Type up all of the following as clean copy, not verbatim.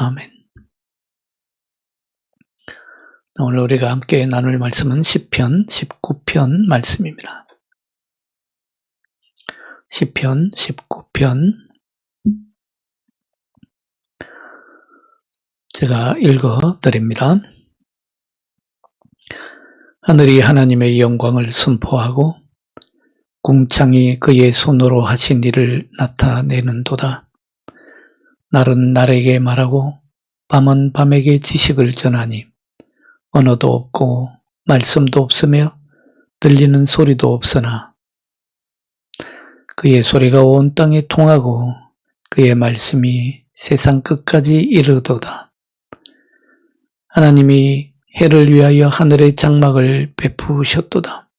아멘. 오늘 우리가 함께 나눌 말씀은 시편 19편 말씀입니다. 시편 19편 제가 읽어 드립니다. 하늘이 하나님의 영광을 선포하고 궁창이 그의 손으로 하신 일을 나타내는도다. 날은 날에게 말하고 밤은 밤에게 지식을 전하니 언어도 없고 말씀도 없으며 들리는 소리도 없으나 그의 소리가 온 땅에 통하고 그의 말씀이 세상 끝까지 이르도다. 하나님이 해를 위하여 하늘의 장막을 베푸셨도다.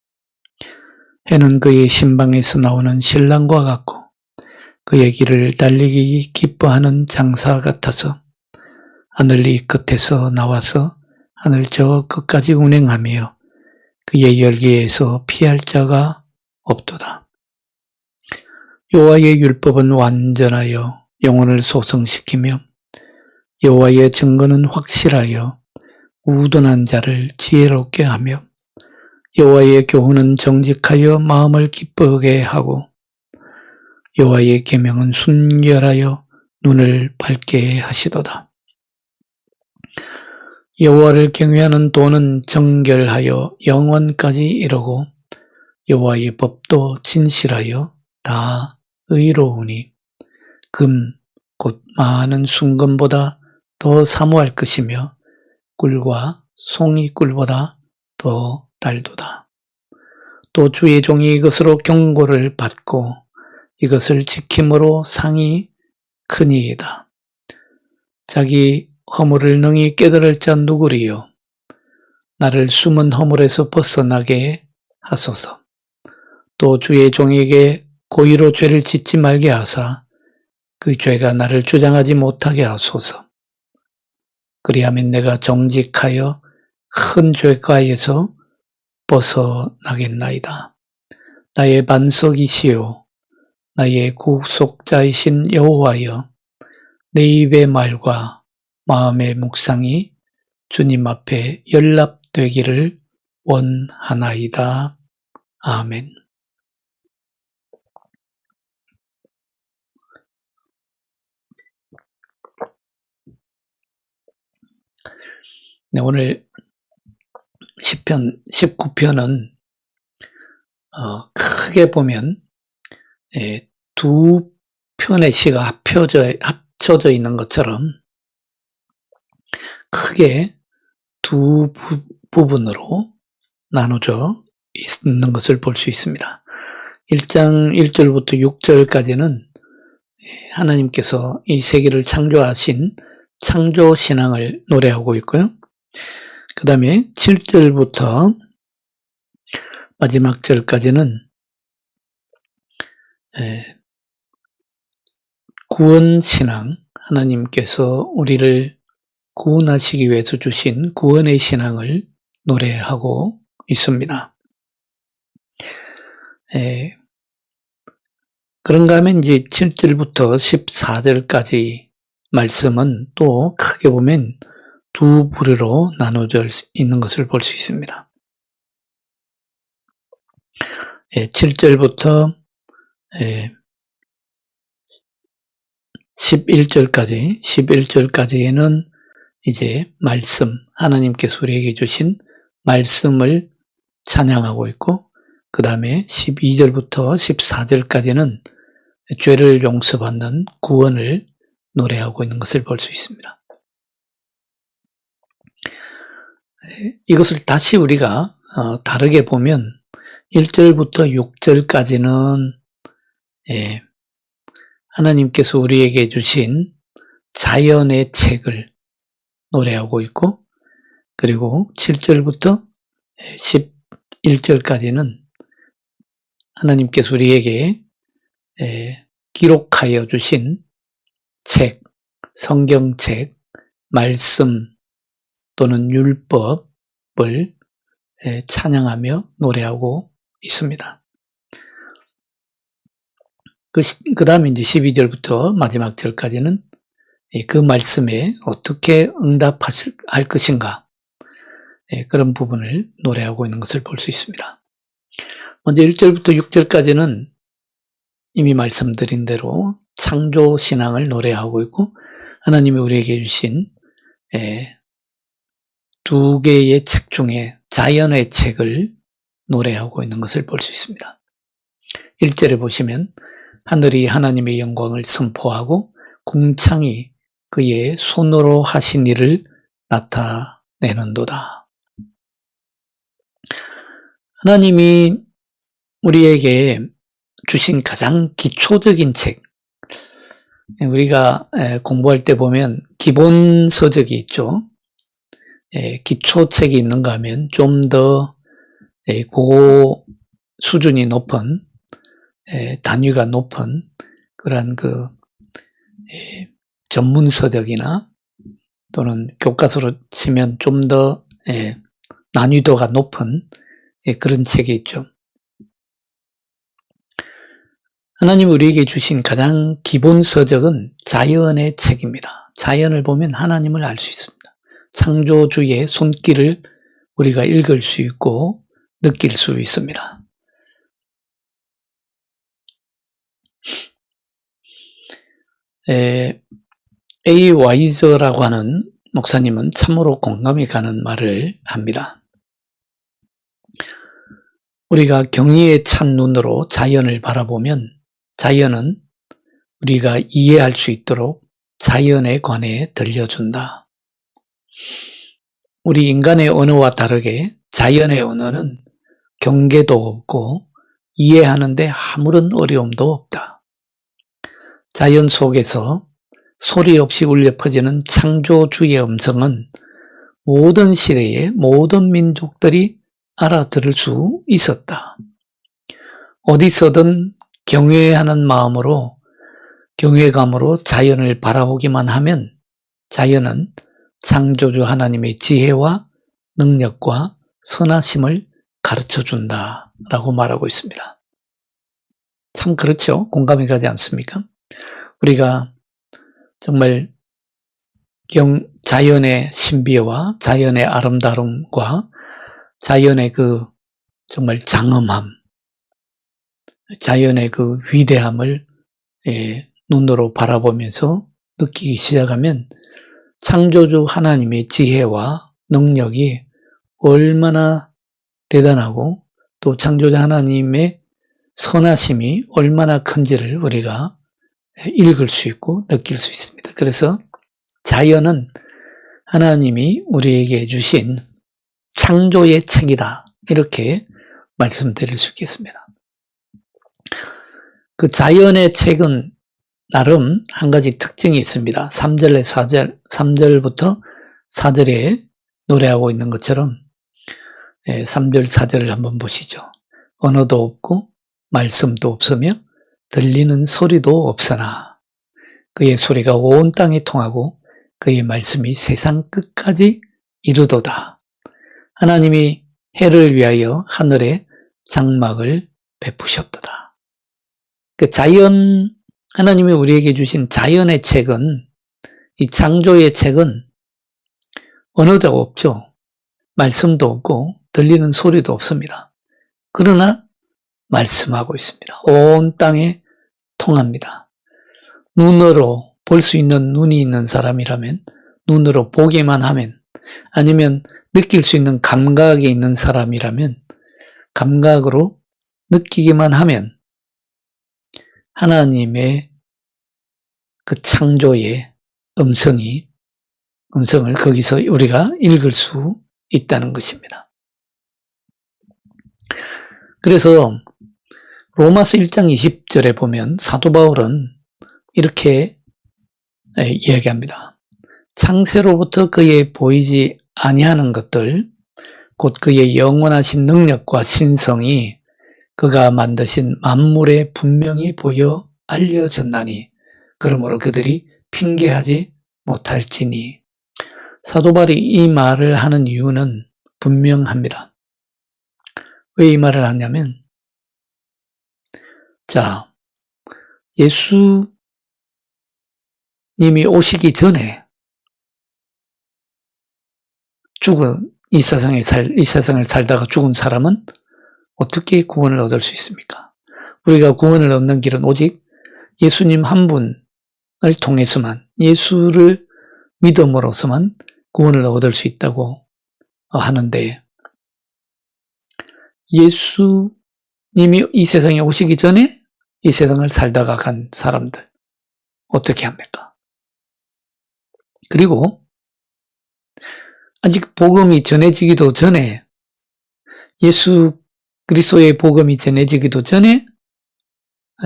해는 그의 신방에서 나오는 신랑과 같고 그의 길을 달리기 기뻐하는 장사 같아서 하늘 이 끝에서 나와서 하늘 저 끝까지 운행하며 그의 열기에서 피할 자가 없도다. 여호와의 율법은 완전하여 영혼을 소성시키며 여호와의 증거는 확실하여 우둔한 자를 지혜롭게 하며 여호와의 교훈은 정직하여 마음을 기쁘게 하고 여호와의 계명은 순결하여 눈을 밝게 하시도다. 여호와를 경외하는 도는 정결하여 영원까지 이르고 여호와의 법도 진실하여 다 의로우니 금 곧 많은 순금보다 더 사모할 것이며 꿀과 송이 꿀보다 더 달도다. 또 주의 종이 이것으로 경고를 받고 이것을 지킴으로 상이 크니이다. 자기 허물을 능히 깨달을 자 누구리요? 나를 숨은 허물에서 벗어나게 하소서. 또 주의 종에게 고의로 죄를 짓지 말게 하사 그 죄가 나를 주장하지 못하게 하소서. 그리하면 내가 정직하여 큰 죄가에서 벗어나겠나이다. 나의 반석이시요 나의 구속자이신 여호와여, 내 입의 말과 마음의 묵상이 주님 앞에 연락되기를 원하나이다. 아멘. 네, 오늘 시편 19편은 크게 보면 두 편의 시가 합쳐져 있는 것처럼 크게 두 부분으로 나눠져 있는 것을 볼 수 있습니다. 1장 1절부터 6절까지는 하나님께서 이 세계를 창조하신 창조신앙을 노래하고 있고요. 그 다음에 7절부터 마지막 절까지는 구원신앙, 하나님께서 우리를 구원하시기 위해서 주신 구원의 신앙을 노래하고 있습니다. 그런가 하면 이제 7절부터 14절까지 말씀은 또 크게 보면 두 부류로 나눠져 있는 것을 볼 수 있습니다. 7절부터 11절까지는 이제 말씀, 하나님께서 우리에게 주신 말씀을 찬양하고 있고, 그 다음에 12절부터 14절까지는 죄를 용서받는 구원을 노래하고 있는 것을 볼 수 있습니다. 이것을 다시 우리가 다르게 보면 1절부터 6절까지는 하나님께서 우리에게 주신 자연의 책을 노래하고 있고, 그리고 7절부터 11절까지는 하나님께서 우리에게 기록하여 주신 책, 성경책, 말씀 또는 율법을 찬양하며 노래하고 있습니다. 그 다음에 이제 12절부터 마지막 절까지는 그 말씀에 어떻게 응답할 것인가, 그런 부분을 노래하고 있는 것을 볼 수 있습니다. 먼저 1절부터 6절까지는 이미 말씀드린 대로 창조 신앙을 노래하고 있고, 하나님이 우리에게 주신 두 개의 책 중에 자연의 책을 노래하고 있는 것을 볼 수 있습니다. 1절에 보시면 하늘이 하나님의 영광을 선포하고 궁창이 그의 손으로 하신 일을 나타내는도다. 하나님이 우리에게 주신 가장 기초적인 책, 우리가 공부할 때 보면 기본 서적이 있죠. 기초책이 있는가 하면 좀 더 고 수준이 높은, 단위가 높은 그런 전문 서적이나 또는 교과서로 치면 좀 더 난이도가 높은 그런 책이 있죠. 하나님 우리에게 주신 가장 기본 서적은 자연의 책입니다. 자연을 보면 하나님을 알 수 있습니다. 창조주의 손길을 우리가 읽을 수 있고 느낄 수 있습니다. A. 와이저라고 하는 목사님은 참으로 공감이 가는 말을 합니다. 우리가 경의에 찬 눈으로 자연을 바라보면 자연은 우리가 이해할 수 있도록 자연에 관해 들려준다. 우리 인간의 언어와 다르게 자연의 언어는 경계도 없고 이해하는데 아무런 어려움도 없다. 자연 속에서 소리 없이 울려 퍼지는 창조주의 음성은 모든 시대의 모든 민족들이 알아들을 수 있었다. 어디서든 경외하는 마음으로, 경외감으로 자연을 바라보기만 하면 자연은 창조주 하나님의 지혜와 능력과 선하심을 가르쳐준다 라고 말하고 있습니다. 참 그렇죠? 공감이 가지 않습니까? 우리가 정말 자연의 신비와 자연의 아름다움과 자연의 정말 장엄함, 자연의 위대함을 눈으로 바라보면서 느끼기 시작하면 창조주 하나님의 지혜와 능력이 얼마나 대단하고 또 창조주 하나님의 선하심이 얼마나 큰지를 우리가 읽을 수 있고 느낄 수 있습니다. 그래서 자연은 하나님이 우리에게 주신 창조의 책이다, 이렇게 말씀드릴 수 있겠습니다. 그 자연의 책은 나름 한 가지 특징이 있습니다. 3절부터 4절에 노래하고 있는 것처럼 3절, 4절을 한번 보시죠. 언어도 없고 말씀도 없으며 들리는 소리도 없으나 그의 소리가 온 땅에 통하고 그의 말씀이 세상 끝까지 이르도다. 하나님이 해를 위하여 하늘에 장막을 베푸셨도다. 하나님이 우리에게 주신 자연의 책은, 이 창조의 책은 언어가 없죠. 말씀도 없고 들리는 소리도 없습니다. 그러나 말씀하고 있습니다. 온 땅에 통합니다. 눈으로 볼 수 있는 눈이 있는 사람이라면, 눈으로 보기만 하면, 아니면 느낄 수 있는 감각이 있는 사람이라면 감각으로 느끼기만 하면 하나님의 그 창조의 음성을 거기서 우리가 읽을 수 있다는 것입니다. 그래서 로마서 1장 20절에 보면 사도 바울은 이렇게 이야기합니다. 창세로부터 그의 보이지 아니하는 것들, 곧 그의 영원하신 능력과 신성이 그가 만드신 만물에 분명히 보여 알려졌나니 그러므로 그들이 핑계하지 못할지니. 사도 바울이 이 말을 하는 이유는 분명합니다. 왜 이 말을 하냐면, 예수님이 예수님이 오시기 전에 죽은 이 세상을 살다가 죽은 사람은 어떻게 구원을 얻을 수 있습니까? 우리가 구원을 얻는 길은 오직 예수님 한 분을 통해서만, 예수를 믿음으로서만 구원을 얻을 수 있다고 하는데, 예수님이 이 세상에 오시기 전에 이 세상을 살다가 간 사람들 어떻게 합니까? 그리고 아직 복음이 전해지기도 전에, 예수 그리스도의 복음이 전해지기도 전에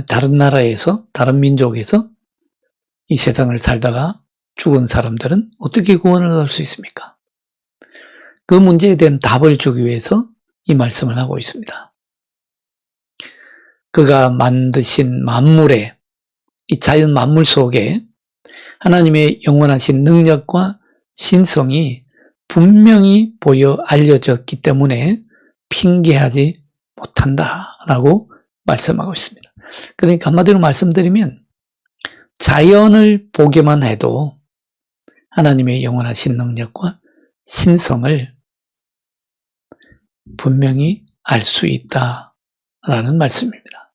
다른 나라에서, 다른 민족에서 이 세상을 살다가 죽은 사람들은 어떻게 구원을 얻을 수 있습니까? 그 문제에 대한 답을 주기 위해서 이 말씀을 하고 있습니다. 그가 만드신 만물에, 이 자연 만물 속에 하나님의 영원하신 능력과 신성이 분명히 보여 알려졌기 때문에 핑계하지 못한다라고 말씀하고 있습니다. 그러니까 한마디로 말씀드리면 자연을 보기만 해도 하나님의 영원하신 능력과 신성을 분명히 알 수 있다라는 말씀입니다.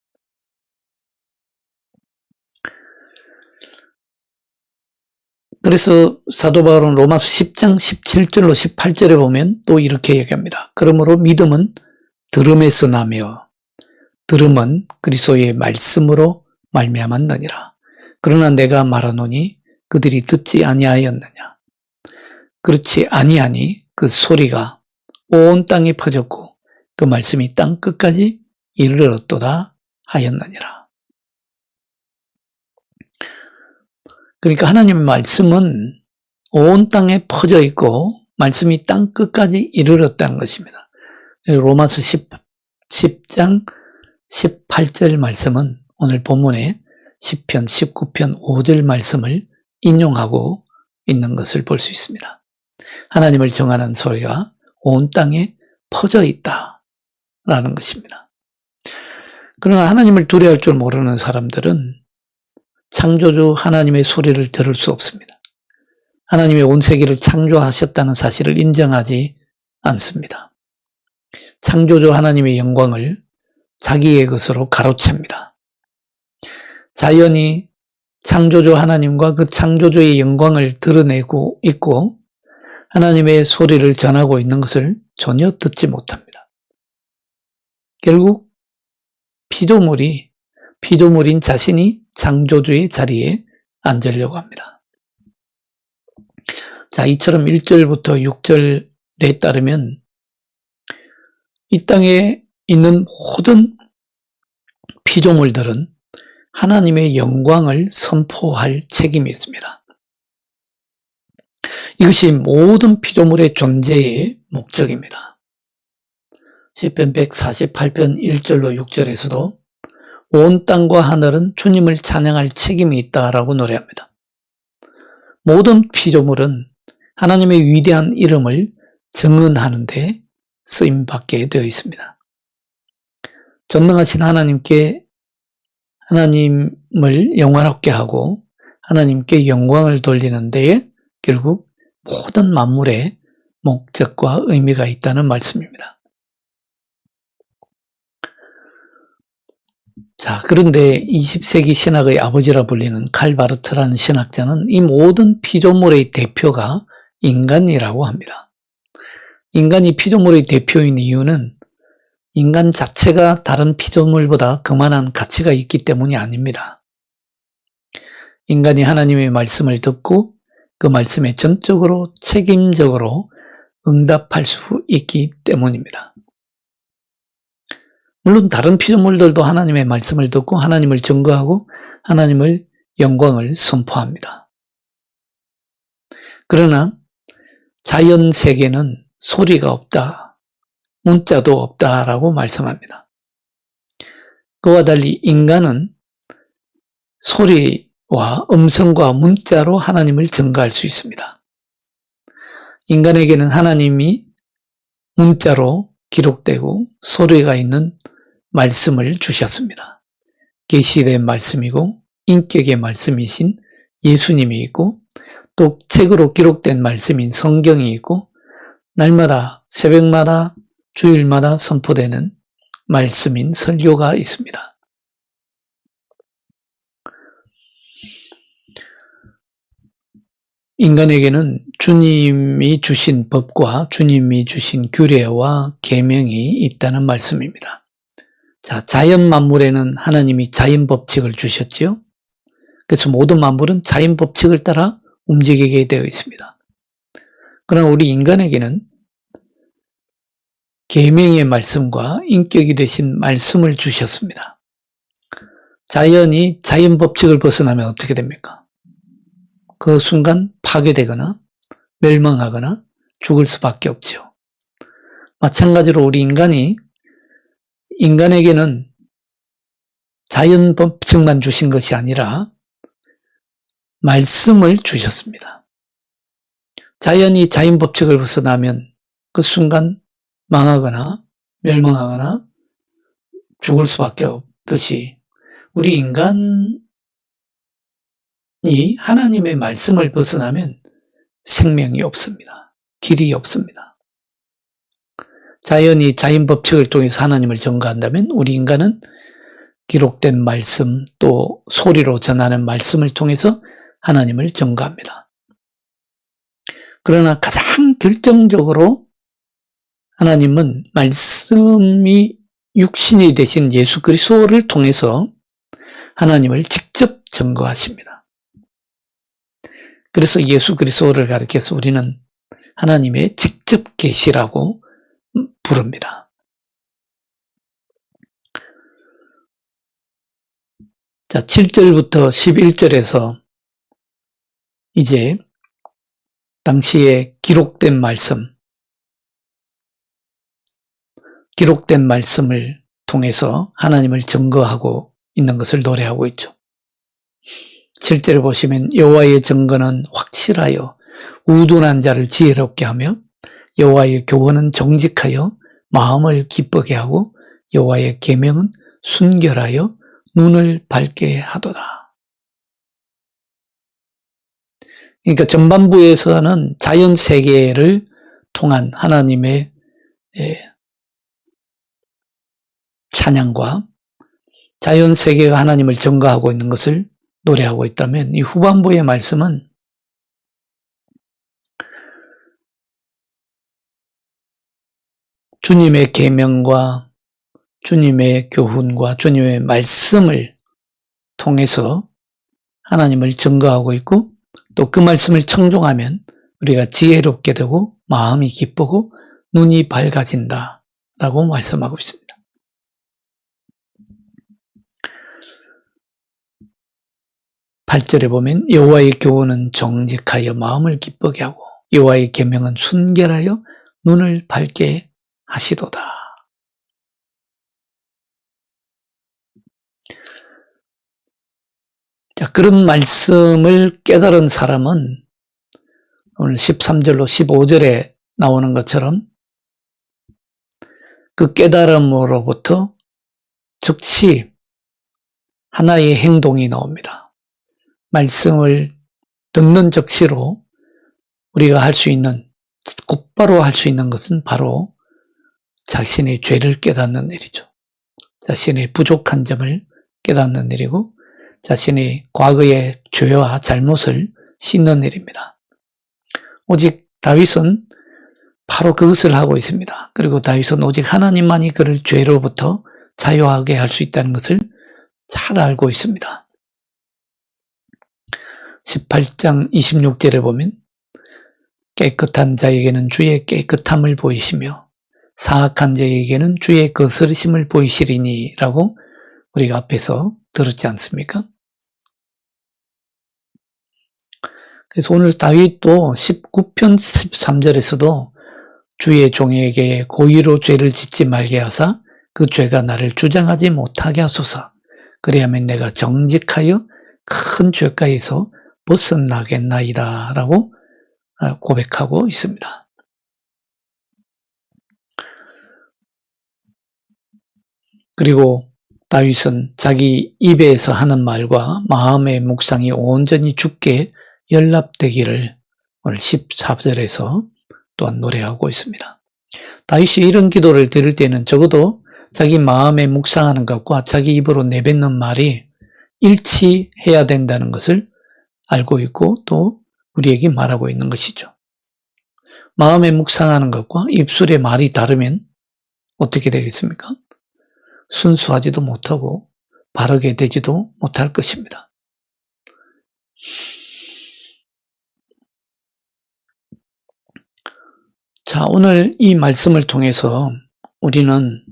그래서 사도 바울은 로마서 10장 17절로 18절에 보면 또 이렇게 얘기합니다. 그러므로 믿음은 들음에서 나며 들음은 그리스도의 말씀으로 말미암았느니라. 그러나 내가 말하노니 그들이 듣지 아니하였느냐. 그렇지 아니하니 그 소리가 온 땅에 퍼졌고 그 말씀이 땅 끝까지 이르렀도다 하였느니라. 그러니까 하나님의 말씀은 온 땅에 퍼져 있고 말씀이 땅 끝까지 이르렀다는 것입니다. 로마서 10장 18절 말씀은 오늘 본문에 시편 19편 5절 말씀을 인용하고 있는 것을 볼 수 있습니다. 하나님을 정하는 소리가 온 땅에 퍼져 있다라는 것입니다. 그러나 하나님을 두려워할 줄 모르는 사람들은 창조주 하나님의 소리를 들을 수 없습니다. 하나님의 온 세계를 창조하셨다는 사실을 인정하지 않습니다. 창조주 하나님의 영광을 자기의 것으로 가로챕니다. 자연이 창조주 하나님과 그 창조주의 영광을 드러내고 있고 하나님의 소리를 전하고 있는 것을 전혀 듣지 못합니다. 결국 피조물인 자신이 창조주의 자리에 앉으려고 합니다. 자, 이처럼 1절부터 6절에 따르면 이 땅에 있는 모든 피조물들은 하나님의 영광을 선포할 책임이 있습니다. 이것이 모든 피조물의 존재의 목적입니다. 시편 148편 1절로 6절에서도 온 땅과 하늘은 주님을 찬양할 책임이 있다라고 노래합니다. 모든 피조물은 하나님의 위대한 이름을 증언하는 데 쓰임받게 되어 있습니다. 전능하신 하나님을 영화롭게 하고 하나님께 영광을 돌리는 데에 결국 모든 만물의 목적과 의미가 있다는 말씀입니다. 자, 그런데 20세기 신학의 아버지라 불리는 칼 바르트라는 신학자는 이 모든 피조물의 대표가 인간이라고 합니다. 인간이 피조물의 대표인 이유는 인간 자체가 다른 피조물보다 그만한 가치가 있기 때문이 아닙니다. 인간이 하나님의 말씀을 듣고 그 말씀에 전적으로 책임적으로 응답할 수 있기 때문입니다. 물론 다른 피조물들도 하나님의 말씀을 듣고 하나님을 증거하고 하나님의 영광을 선포합니다. 그러나 자연 세계는 소리가 없다, 문자도 없다라고 말씀합니다. 그와 달리 인간은 소리와 음성과 문자로 하나님을 증거할 수 있습니다. 인간에게는 하나님이 문자로 기록되고 소리가 있는 말씀을 주셨습니다. 계시된 말씀이고 인격의 말씀이신 예수님이 있고 또 책으로 기록된 말씀인 성경이 있고 날마다 새벽마다 주일마다 선포되는 말씀인 설교가 있습니다. 인간에게는 주님이 주신 법과 주님이 주신 규례와 계명이 있다는 말씀입니다. 자, 자연 만물에는 하나님이 자연 법칙을 주셨지요. 그래서 모든 만물은 자연 법칙을 따라 움직이게 되어 있습니다. 그러나 우리 인간에게는 계명의 말씀과 인격이 되신 말씀을 주셨습니다. 자연이 자연 법칙을 벗어나면 어떻게 됩니까? 그 순간 파괴되거나 멸망하거나 죽을 수밖에 없죠. 마찬가지로 우리 인간에게는 자연 법칙만 주신 것이 아니라 말씀을 주셨습니다. 자연이 자연 법칙을 벗어나면 그 순간 망하거나 멸망하거나 죽을 수밖에 없듯이 우리 인간이 하나님의 말씀을 벗어나면 생명이 없습니다. 길이 없습니다. 자연이 자연 법칙을 통해서 하나님을 전가한다면 우리 인간은 기록된 말씀 또 소리로 전하는 말씀을 통해서 하나님을 전가합니다. 그러나 가장 결정적으로 하나님은 말씀이 육신이 되신 예수 그리스도를 통해서 하나님을 직접 전거하십니다. 그래서 예수 그리스도를 가리켜서 우리는 하나님의 직접 계시라고 부릅니다. 자, 7절부터 11절에서 이제 당시에 기록된 말씀을 통해서 하나님을 증거하고 있는 것을 노래하고 있죠. 7절에 보시면 여호와의 증거는 확실하여 우둔한 자를 지혜롭게 하며 여호와의 교훈은 정직하여 마음을 기쁘게 하고 여호와의 계명은 순결하여 눈을 밝게 하도다. 그러니까 전반부에서는 자연 세계를 통한 하나님의 찬양과 자연 세계가 하나님을 증거하고 있는 것을 노래하고 있다면 이 후반부의 말씀은 주님의 계명과 주님의 교훈과 주님의 말씀을 통해서 하나님을 증거하고 있고 또 그 말씀을 청종하면 우리가 지혜롭게 되고 마음이 기쁘고 눈이 밝아진다 라고 말씀하고 있습니다. 팔 절에 보면 여호와의 교훈은 정직하여 마음을 기쁘게 하고 여호와의 계명은 순결하여 눈을 밝게 하시도다. 자, 그런 말씀을 깨달은 사람은 오늘 13절로 15절에 나오는 것처럼 그 깨달음으로부터 즉시 하나의 행동이 나옵니다. 말씀을 듣는 즉시로 우리가 할 수 있는, 곧바로 할 수 있는 것은 바로 자신의 죄를 깨닫는 일이죠. 자신의 부족한 점을 깨닫는 일이고 자신의 과거의 죄와 잘못을 씻는 일입니다. 오직 다윗은 바로 그것을 하고 있습니다. 그리고 다윗은 오직 하나님만이 그를 죄로부터 자유하게 할 수 있다는 것을 잘 알고 있습니다. 18장 26절에 보면 깨끗한 자에게는 주의 깨끗함을 보이시며 사악한 자에게는 주의 거스르심을 보이시리니 라고 우리가 앞에서 들었지 않습니까? 그래서 오늘 다윗도 19편 13절에서도 주의 종에게 고의로 죄를 짓지 말게 하사 그 죄가 나를 주장하지 못하게 하소서. 그래야만 내가 정직하여 큰 죄가에서 벗어나겠나이다 라고 고백하고 있습니다. 그리고 다윗은 자기 입에서 하는 말과 마음의 묵상이 온전히 주께 연락되기를 오늘 14절에서 또한 노래하고 있습니다. 다윗이 이런 기도를 드릴 때는 적어도 자기 마음에 묵상하는 것과 자기 입으로 내뱉는 말이 일치해야 된다는 것을 알고 있고 또 우리에게 말하고 있는 것이죠. 마음에 묵상하는 것과 입술의 말이 다르면 어떻게 되겠습니까? 순수하지도 못하고 바르게 되지도 못할 것입니다. 자, 오늘 이 말씀을 통해서 우리는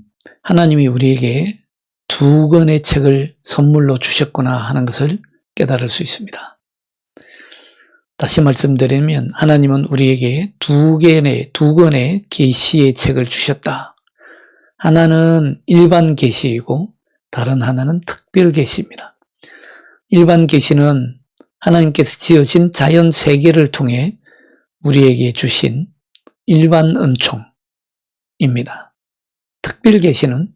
하나님이 우리에게 2권의 책을 선물로 주셨구나 하는 것을 깨달을 수 있습니다. 다시 말씀드리면 하나님은 우리에게 2권의 계시의 책을 주셨다. 하나는 일반 계시이고 다른 하나는 특별 계시입니다. 일반 계시는 하나님께서 지으신 자연 세계를 통해 우리에게 주신 일반 은총입니다. 특별 계시는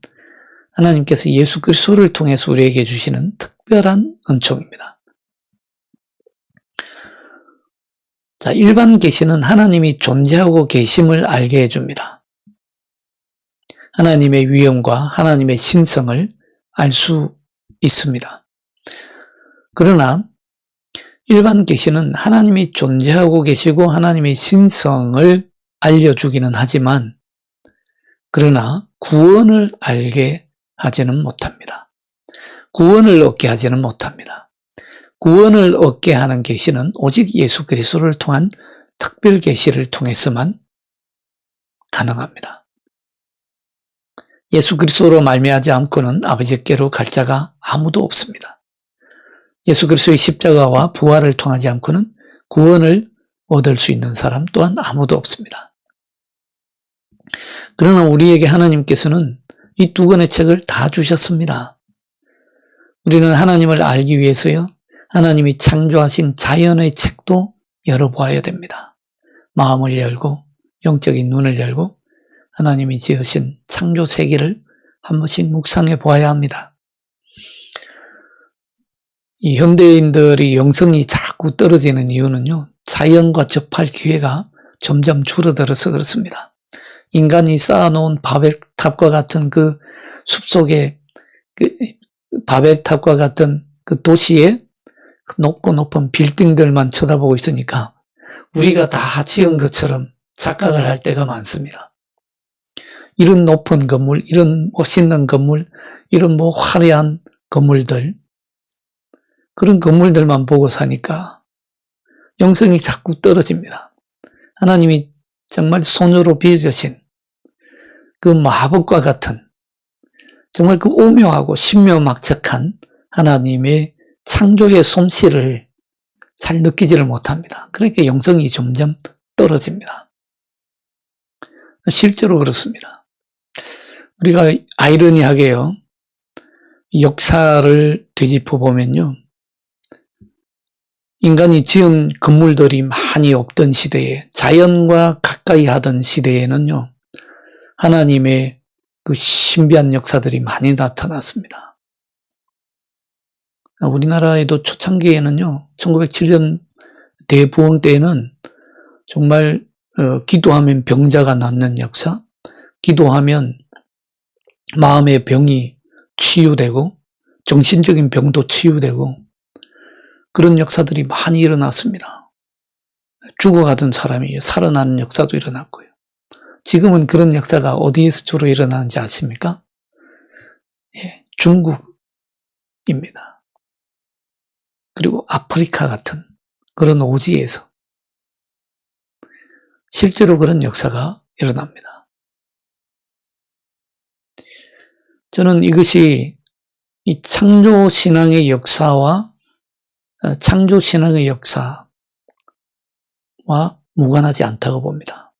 하나님께서 예수 그리스도를 통해서 우리에게 주시는 특별한 은총입니다. 자, 일반 계시는 하나님이 존재하고 계심을 알게 해줍니다. 하나님의 위엄과 하나님의 신성을 알 수 있습니다. 그러나 일반 계시는 하나님이 존재하고 계시고 하나님의 신성을 알려주기는 하지만 그러나 구원을 알게 하지는 못합니다. 구원을 얻게 하지는 못합니다. 구원을 얻게 하는 계시는 오직 예수 그리스도를 통한 특별 계시를 통해서만 가능합니다. 예수 그리스도로 말미암지 않고는 아버지께로 갈 자가 아무도 없습니다. 예수 그리스도의 십자가와 부활을 통하지 않고는 구원을 얻을 수 있는 사람 또한 아무도 없습니다. 그러나 우리에게 하나님께서는 이 2권의 책을 다 주셨습니다. 우리는 하나님을 알기 위해서요, 하나님이 창조하신 자연의 책도 열어보아야 됩니다. 마음을 열고 영적인 눈을 열고 하나님이 지으신 창조 세계를 한 번씩 묵상해 보아야 합니다. 이 현대인들이 영성이 자꾸 떨어지는 이유는요, 자연과 접할 기회가 점점 줄어들어서 그렇습니다. 인간이 쌓아놓은 바벨탑과 같은 그 숲속에 바벨탑과 같은 그 도시에 높고 높은 빌딩들만 쳐다보고 있으니까 우리가 다 지은 것처럼 착각을 할 때가 많습니다. 이런 높은 건물, 이런 멋있는 건물, 이런 화려한 건물들, 그런 건물들만 보고 사니까 영성이 자꾸 떨어집니다. 하나님이 정말 손으로 빚으신 그 마법과 같은 정말 그 오묘하고 신묘막측한 하나님의 창조의 솜씨를 잘 느끼지를 못합니다. 그러니까 영성이 점점 떨어집니다. 실제로 그렇습니다. 우리가 아이러니하게요, 역사를 되짚어 보면요, 인간이 지은 건물들이 많이 없던 시대에, 자연과 가까이 하던 시대에는요, 하나님의 그 신비한 역사들이 많이 나타났습니다. 우리나라에도 초창기에는요, 1907년 대부흥 때에는 정말 기도하면 병자가 낫는 역사, 기도하면 마음의 병이 치유되고 정신적인 병도 치유되고 그런 역사들이 많이 일어났습니다. 죽어가던 사람이 살아나는 역사도 일어났고요. 지금은 그런 역사가 어디에서 주로 일어나는지 아십니까? 예, 중국입니다. 그리고 아프리카 같은 그런 오지에서 실제로 그런 역사가 일어납니다. 저는 이것이 이 창조신앙의 역사와 무관하지 않다고 봅니다.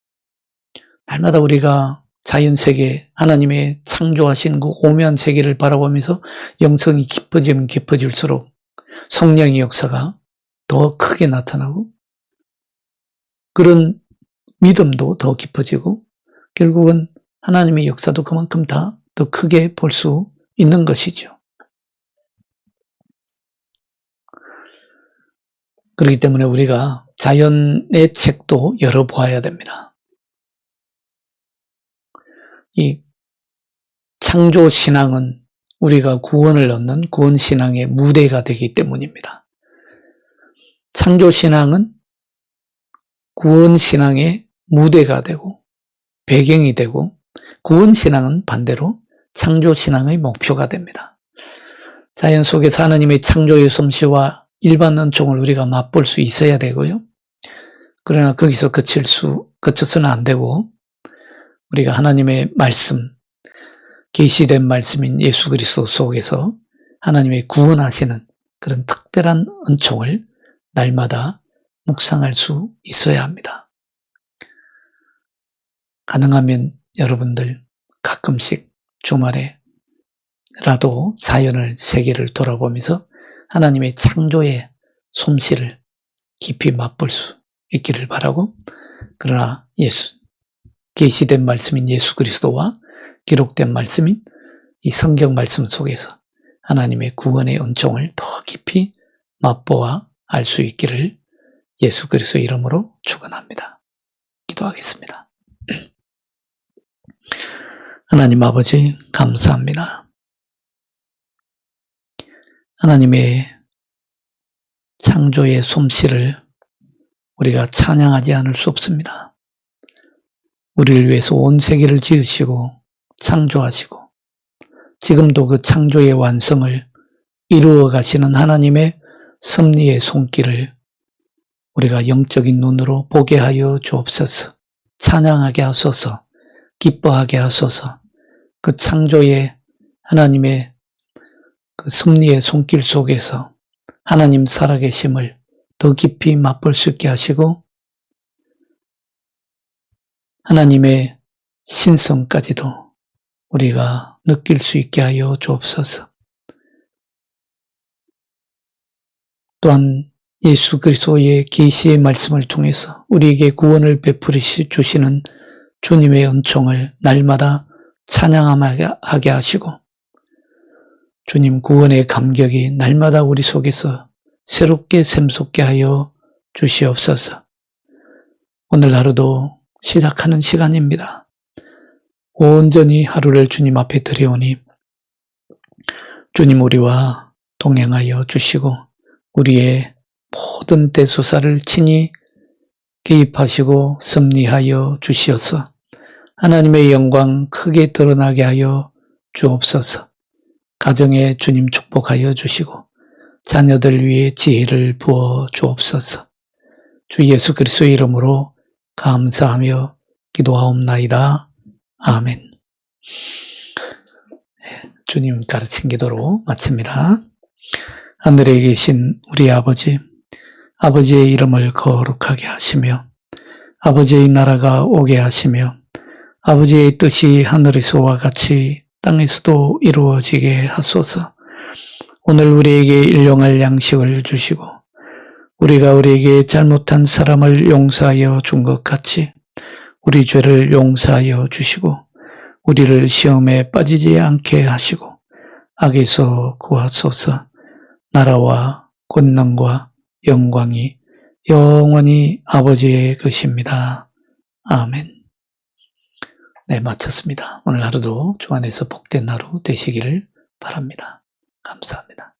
날마다 우리가 자연세계, 하나님의 창조하신 그 오묘한 세계를 바라보면서 영성이 깊어지면 깊어질수록 성령의 역사가 더 크게 나타나고 그런 믿음도 더 깊어지고 결국은 하나님의 역사도 그만큼 더 크게 볼 수 있는 것이죠. 그렇기 때문에 우리가 자연의 책도 열어보아야 됩니다. 이 창조신앙은 우리가 구원을 얻는 구원신앙의 무대가 되기 때문입니다. 창조신앙은 구원신앙의 무대가 되고 배경이 되고, 구원신앙은 반대로 창조신앙의 목표가 됩니다. 자연 속에서 하나님의 창조의 솜씨와 일반 은총을 우리가 맛볼 수 있어야 되고요. 그러나 거기서 그쳐서는 안 되고, 우리가 하나님의 말씀, 계시된 말씀인 예수 그리스도 속에서 하나님의 구원하시는 그런 특별한 은총을 날마다 묵상할 수 있어야 합니다. 가능하면 여러분들 가끔씩 주말에라도 자연을, 세계를 돌아보면서 하나님의 창조의 솜씨를 깊이 맛볼 수 있기를 바라고, 그러나 계시된 말씀인 예수 그리스도와 기록된 말씀인 이 성경 말씀 속에서 하나님의 구원의 은총을 더 깊이 맛보아 알 수 있기를 예수 그리스도 이름으로 축원합니다. 기도하겠습니다. 하나님 아버지, 감사합니다. 하나님의 창조의 솜씨를 우리가 찬양하지 않을 수 없습니다. 우리를 위해서 온 세계를 지으시고 창조하시고 지금도 그 창조의 완성을 이루어 가시는 하나님의 섭리의 손길을 우리가 영적인 눈으로 보게 하여 주옵소서. 찬양하게 하소서. 기뻐하게 하소서. 그 창조의 하나님의 그 섭리의 손길 속에서 하나님 살아계심을 더 깊이 맛볼 수 있게 하시고, 하나님의 신성까지도 우리가 느낄 수 있게 하여 주옵소서. 또한 예수 그리스도의 계시의 말씀을 통해서 우리에게 구원을 베풀어 주시는 주님의 은총을 날마다 찬양하게 하시고, 주님 구원의 감격이 날마다 우리 속에서 새롭게 샘솟게 하여 주시옵소서. 오늘 하루도 시작하는 시간입니다. 온전히 하루를 주님 앞에 드려오니 주님 우리와 동행하여 주시고 우리의 모든 대소사를 친히 개입하시고 섭리하여 주시어서 하나님의 영광 크게 드러나게 하여 주옵소서. 가정에 주님 축복하여 주시고 자녀들 위해 지혜를 부어 주옵소서. 주 예수 그리스도의 이름으로 감사하며 기도하옵나이다. 아멘. 주님 가르친 기도로 마칩니다. 하늘에 계신 우리 아버지, 아버지의 이름을 거룩하게 하시며 아버지의 나라가 오게 하시며 아버지의 뜻이 하늘에서와 같이 땅에서도 이루어지게 하소서. 오늘 우리에게 일용할 양식을 주시고 우리가 우리에게 잘못한 사람을 용서하여 준 것 같이 우리 죄를 용서하여 주시고 우리를 시험에 빠지지 않게 하시고 악에서 구하소서. 나라와 권능과 영광이 영원히 아버지의 것입니다. 아멘. 네, 마쳤습니다. 오늘 하루도 주 안에서 복된 하루 되시기를 바랍니다. 감사합니다.